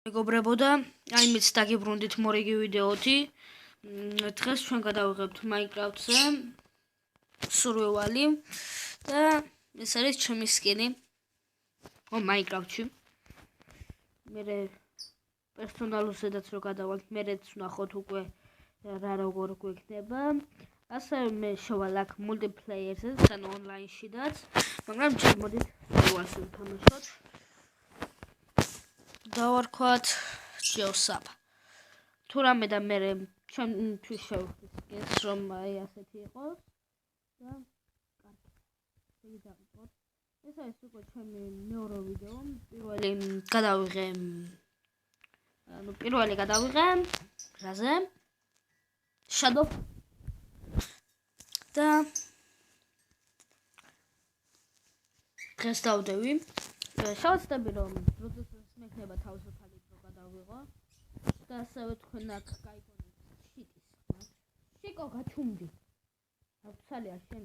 მეგობრებო და აი მეც დაგიბრუნდით მორიგი ვიდეოთი. დღეს ჩვენ გადავიღებთ Minecraft-ზე survival-ი და ეს არის ჩემი სკინი Minecraft-ში. მე პერსონალურსაც რო გადავალთ, მეც ვნახოთ უკვე რა როგორ გვექნება. ასევე მე შევალ აქ multiplayer-ზე, ანუ online-შიდაც, მაგრამ ჯერ მოდით survival-ს ვთამაშოთ. დავარქვათ ჯოსაპ. თუ რამე და მე ჩემთვის შევხვდით რომ აი ასეთი იყოს და კარგი. ესე დავიწყოთ. ეს არის უკვე ჩემი მეორე ვიდეო. პირველი გადავიღე რაზე? Shadow და დღეს დავდევი. შევაცდები რომ როდესაც მექნება თავისუფალი დრო გადავიღო და ასევე თქვენ აქ გაიგონებთ შიტის ხმა. შიკო გაჩუმდი. ავცალია შენ.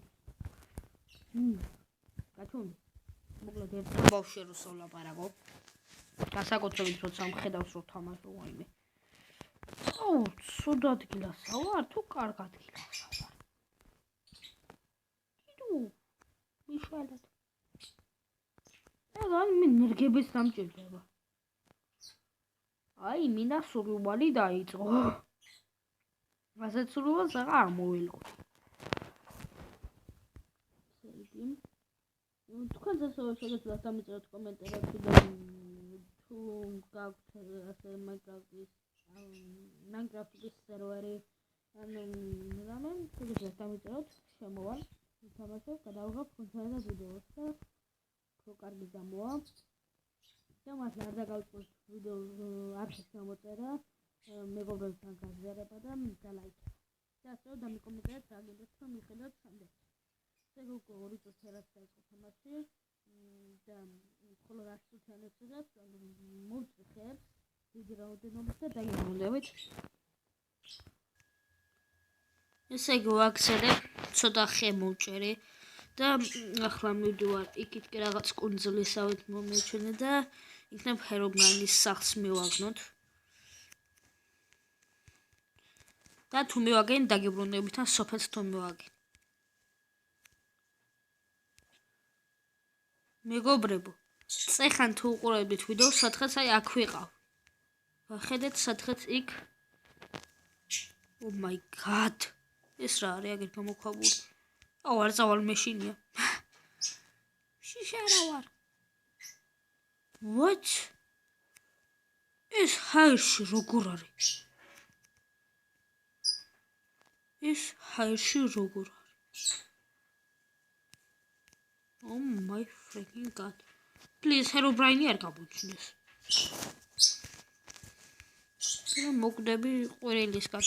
გაჩუმდი. მოკლედ ერთ ბავშვი რო სოლაპარაკო. გასაკუთრებით როცა მხედავს რომ თამაშო ვაიმე. აუ, ცუდად გილასა ვარ თუ კარგად გილასა ვარ. კიდუ მიშალეთ. ეგან მე ნერგების დამჭირდება. აი, მინდა სურვალი დაიწყო. ასეთ სურვალს აღარ მოვილყო. თქვენც ასევე შეგიძლიათ დამიწეროთ კომენტარებში და თუ გაქვთ ასე Minecraft-ის სერვერი ანუ რამე შეგიძლიათ დამიწეროთ, შემოვალ, ვთამაშოთ, გადავიღებ კონცერტად ვიდეოს და რო კარგი გამოვა. და მართლა არ დაგავიწყოთ ვიდეო არხის გამოწერა, მეგობრებთან გაზიარება და ლაიქება. და ასევე დამიკომენტარეთ რა გინდათ რომ მიხედავთ სამდე. ეგ უკვე 2 წუთი რაც დაიწყო თამაში და ხოლო რა წუთიანებსაც მოვწიხებ დიდი რაოდენობით და დაიბრუნდებით. ესე იგი ვაქცევებ ცოტა ხე მოვჭერი და ახლა მივდივარ იქით კი რაღაც კუნძულისავით მომეჩვენე და იქნებ ჰერობრაინის სახლს მივაგნოთ. და თუ მივაგენ დაგიბრუნდებით ან სოფელს თუ მივაგენ. მეგობრებო, წეხან თუ უყურებთ ვიდეოს, სადღაც აი აქ ვიყავ. ხედეთ სადღაც იქ. Oh my god. ეს რა არის აგერ გამოქვაბული. აუ არ წავალ მეშინია. შიშა რა ვარ. What? ეს ჰაერში როგორ არის? ეს ჰაერში როგორ არის? Oh my freaking god. Please, Herobrine არ გამოჩნდეს. მოკვდები ყვირილისგან.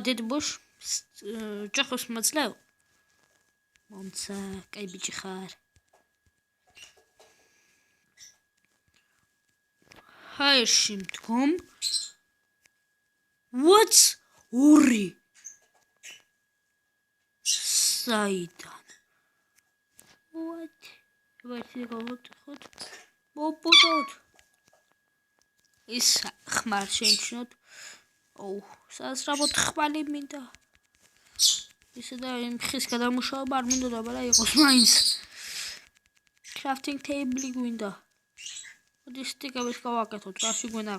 Dead bush. ჯახოს მაცლევ. მომცა, კაი ბიჭი ხარ. ჰაერში მდგომ. What? ორი. საიდან? What? ვაიცი გავუთხოთ. მოპუტოთ. ის ხმარ შეიმჩნოთ. ოუ, სასწრაფოდ ხმალი მინდა. ისე და იმ ხის გადამუშავება არ მინდოდა, მაგრამ იყოს მაინც. Crafting table გვინდა. მოდი სტიკებს გავაკეთოთ, რაში გვენა.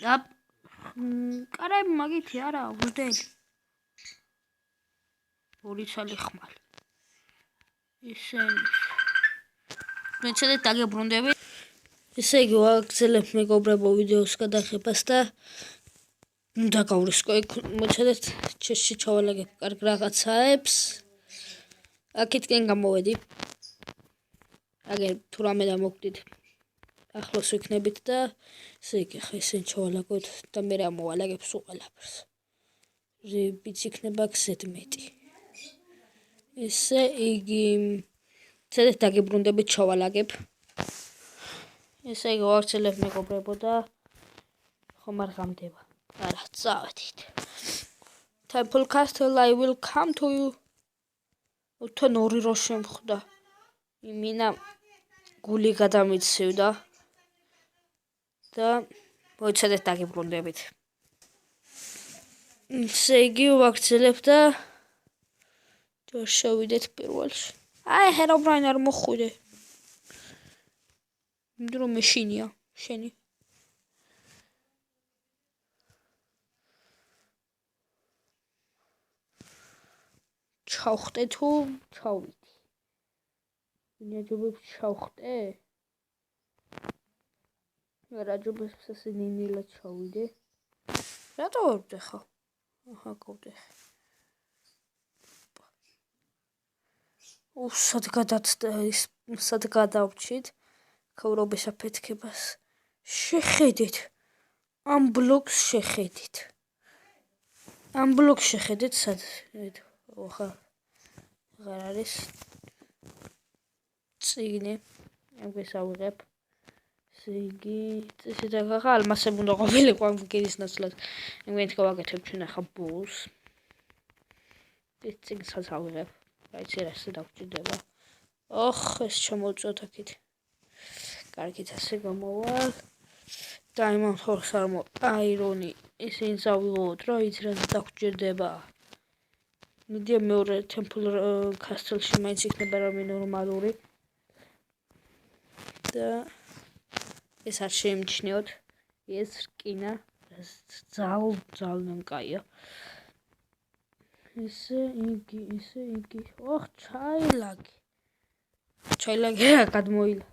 და კარები მაგითი არა, ვждელი. ორი ცალი ხმალი. ისენი. მეცადეთ დაგიბრუნდები. ესე იგი ვაგრძელებ მეგობრებო ვიდეოს გადაღებას და უნდა გავრისკო იქ მეცადეთ ჩესში ჩავალაგებ კარგ რაღაცაებს. აქეთკენ გამოვედი. აგერ თუ რამე დამოგდით. ახლოს ვიქნებით და ესე იგი ხა ისენ ჩავალაგოთ და მე რა მოვალაგებ სულ ყველაფერს. რიბიც იქნება გზეთ მეტი. ესე იგი ცადეთ დაგიბრუნდებით ჩავალაგებ. ესე იგი ვაგრძელებ მეგობრებო და ხომ არ გამდება. არა, წავედით. Temple Castle I will come to you. თან ორი რო შემხვდა. იმინა გული გადამიცივდა და მოიცადეთ დაგიბრუნდებით. ესე იგი ვაგრძელებ და შევიდეთ პირველში. აი, ჰერობრაინ არ მოხვიდე. იმიტომ რომ მეშინია, შენი. ჩავხტე თუ ჩავიდი. ნიაჯობებს ჩავხტე? რაჯობებს ესე ნინილად ჩავიდე. რატო არ ვდეხა? აჰა, გავდეხე. სად გადავჭით ქაურობის აფეთქებას. შეხედეთ. ამ ბლოკს შეხედეთ. სად? ხა აღარ არის წიგნი. ამას ავიღებ. ესე იგი, წესი და ხა ალმასები უნდა ყოფილიყო ამ გირის ნაცვლად. იმით გავაკეთებ ჩვენ ახლა ბულს. ეს წიგნსაც ავიღებ. რაიცი რასე დაგჭირდება. ეს ჩამოვწოთ აქეთ. კარგით ასე გამოვალ. Diamond Horse Armor, Irony, ისინი ავიღოთ რა, იცი რა დაგჭირდება. მიდია მეორე Temple Castle-ში მაინც იქნება რამე ნორმალური. და ეს არ შეიმჩნიოთ. ეს რკინა ძალიან კაია. ესე იგი. ჩაილაგე რა გადმოილა.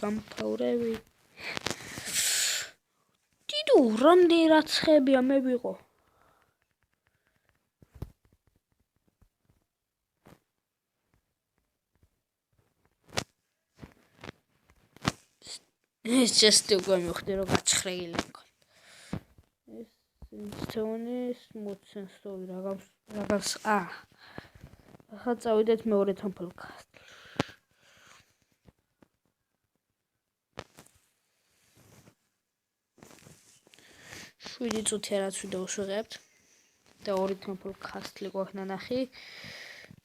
გამფავრები. დიდო რამდენი რაცხებია მე ვიყო. ეს ჩესტი უკვე მივხვდი რომ გაჩხრილი მქონდა. ეს სტონის მოცენსტოი რაღაც ახლა წავიდეთ მეორე Temple Castle. 7 წუთი რაც ვიდეოს და 2 Temple Castle გვაქვს ნანახი.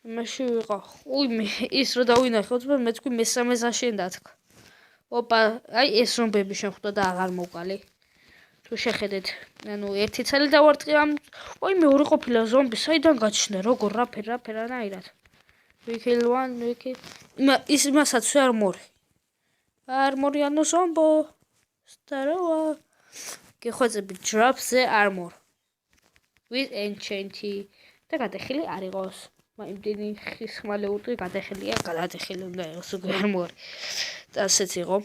იმაში ვიყავ. მე ის რო დავინახე, მე თქვი მესამეს აშენდა თქვა. აი ეს რომბები შეხვდა და აღარ მოვყალი. თუ შეხედეთ, ანუ ერთი წელი დავარტყი ამ. მე ორი ყოფილა ზომბი, საიდან გაჩნდა, როგორ რაფერანაირად. იმასაც armor ანუ ზომბო. Старова. გეხვეწები drops the armor with enchanty და გადახილი არ იყოს. იმდენი ხმალე უტყვი გადახილია, გადახილი უნდა იყოს უკვე armor. და ასეც იყო.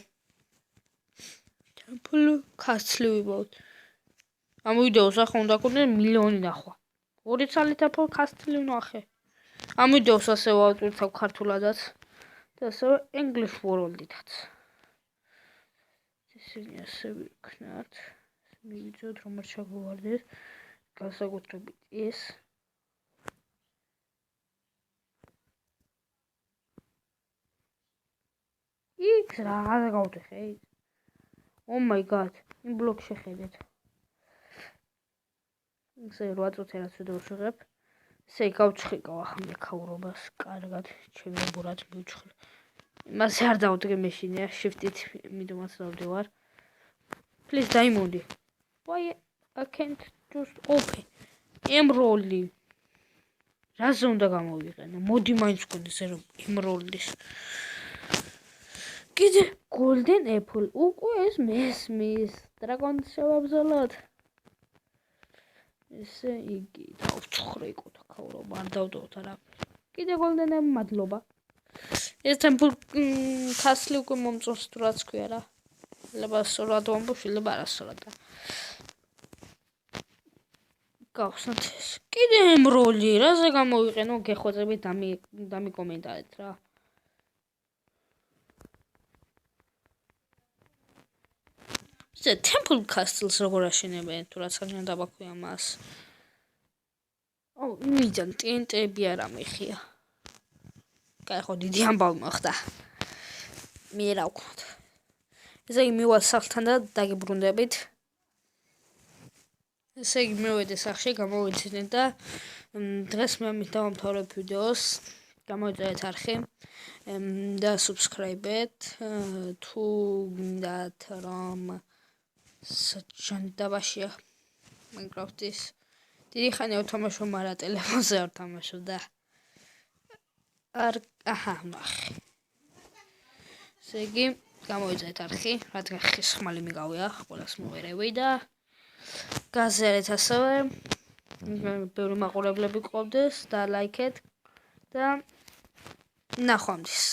Temple Castle ვიბავთ. ამ ვიდეოს ახლა უნდა გქონდეს მილიონი ნახვა. 2 წელი Temple Castle ვნახე. ამ ვიდეოს ასე ვავტვირთავ ქართულადაც და ასევე English World-ითაც. ისინი ასე ვიქნათ. მივიძოთ რომ არ ჩაგვივარდეს. განსაკუთრებით ეს. იქ რა გავდეხე. Oh my god. იმ ბლოკს შეხედეთ. ისე 8 წუთი რაც ვიდეოს ვიღებ. ესე გავჩხიკავ ახლა მეკაურობას. კარგად, ჩემი აბურად მივჩხილ. იმას არ დავდგე მეშინია, shift-ით მიდომაც დავდივარ. Please Diamond. Why I can't just open. Emerald. რაზე უნდა გამოვიყენო? მოდი მაინც გქონდეს Emerald-ის. კიდე Golden Apple. უკვე ეს მესმის. დრაკონს შევაბრძოლოთ. ესე იგი დავწხრიკო და ქაურობა არ დავდოთ არაფერი. კიდე Golden Apple მადლობა. ეს Temple Castle უკვე მომწონს თუ რაც ქვია რა. შეიძლება სწორად ვამბობ, შეიძლება არასწორად. გავხსნათ ეს. კიდე Emerald, რაზე გამოვიყენო? გეხვეწებით დამიკომენტარეთ რა. ეს Temple Castle-ს როგორ აშენებენ თუ რაც აღარ დაბაქვია მას. მიდან TNT-ები არ ამეხია. კაი, ხო დიდი ამბავი მოხდა. მე რა ვქნათ. ესე იგი მივალ სახლთან და დაგიბრუნდებით. ესე იგი მივედი სახლში, გამოვიცინეთ და დღეს მე ამით დავამთავრებ ვიდეოს. გამოიწერეთ არხი და subscribe-ეთ თუ გინდათ რომ საჩვენებაშია Minecraft-ის დიდი ხანი არ თამაშობ, მაგრამ ტელეფონზე არ თამაშობ და ნახე. ესე იგი, გამოიწერეთ არხი, რადგან ხის ხმალი მიგავია, ყველას მოვერევი და გაზიარეთ ასევე. ბევრი მაყურებლები გყავდეს და ლაიქეთ და ნახვამდის.